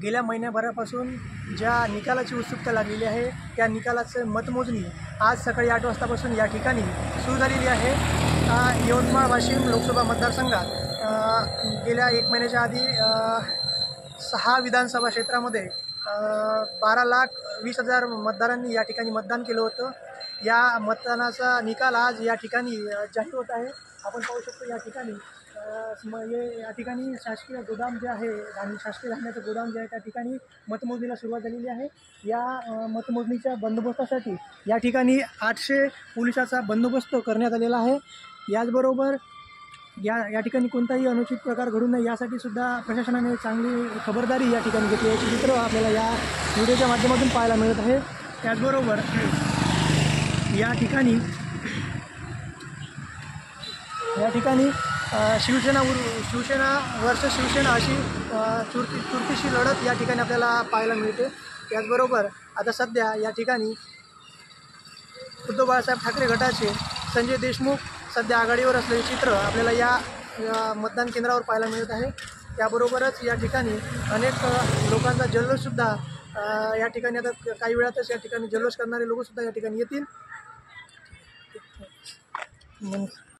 गेल्या महिन्याभरापासून ज्या निकालाची उत्सुकता लागलेली आहे त्या निकालाचं मतमोजणी आज सकाळी 8 वाजतापासून या ठिकाणी सुरू झालेली आहे। यवतमाळ वाशिम लोकसभा मतदारसंघात गेल्या 1 महिन्याच्या आधी 6 विधानसभा क्षेत्रामध्ये 12,20,000 मतदारांनी या ठिकाणी मतदान केलं होतं। या मतदानाचा निकाल आज या ठिकाणी जाहीर होत आहे। आपण पाहू शकतो या ठिकाणी शासकीय गोदाम जे आहे आणि शासकीय धान्याचं गोदाम जे आहे त्या ठिकाणी मतमोजणीला सुरुवात झालेली आहे। या मतमोजणीच्या बंदोबस्तासाठी या ठिकाणी 800 पोलिसांचा बंदोबस्त करण्यात आलेला आहे। याचबरोबर या ठिकाणी कोणताही अनुचित प्रकार घडू नये यासाठी सुद्धा प्रशासनाने चांगली खबरदारी या ठिकाणी घेतली आहे। चित्र आपल्याला या व्हिडिओच्या माध्यमातून पाहायला मिळत आहे। त्याचबरोबर या ठिकाणी शिवसेना वर्सेस शिवसेना अशी चुरशीची लढत या ठिकाणी आपल्याला पाहायला मिळते। त्याचबरोबर आता सध्या या ठिकाणी उद्धव बाळासाहेब ठाकरे गटाचे संजय देशमुख सध्या आघाडीवर असलेले चित्र आपल्याला या मतदान केंद्रावर पाहायला मिळत आहे। त्याबरोबरच या ठिकाणी अनेक लोकांचा जल्लोषसुद्धा या ठिकाणी आता काही वेळातच या ठिकाणी जल्लोष करणारे लोकसुद्धा या ठिकाणी येतील।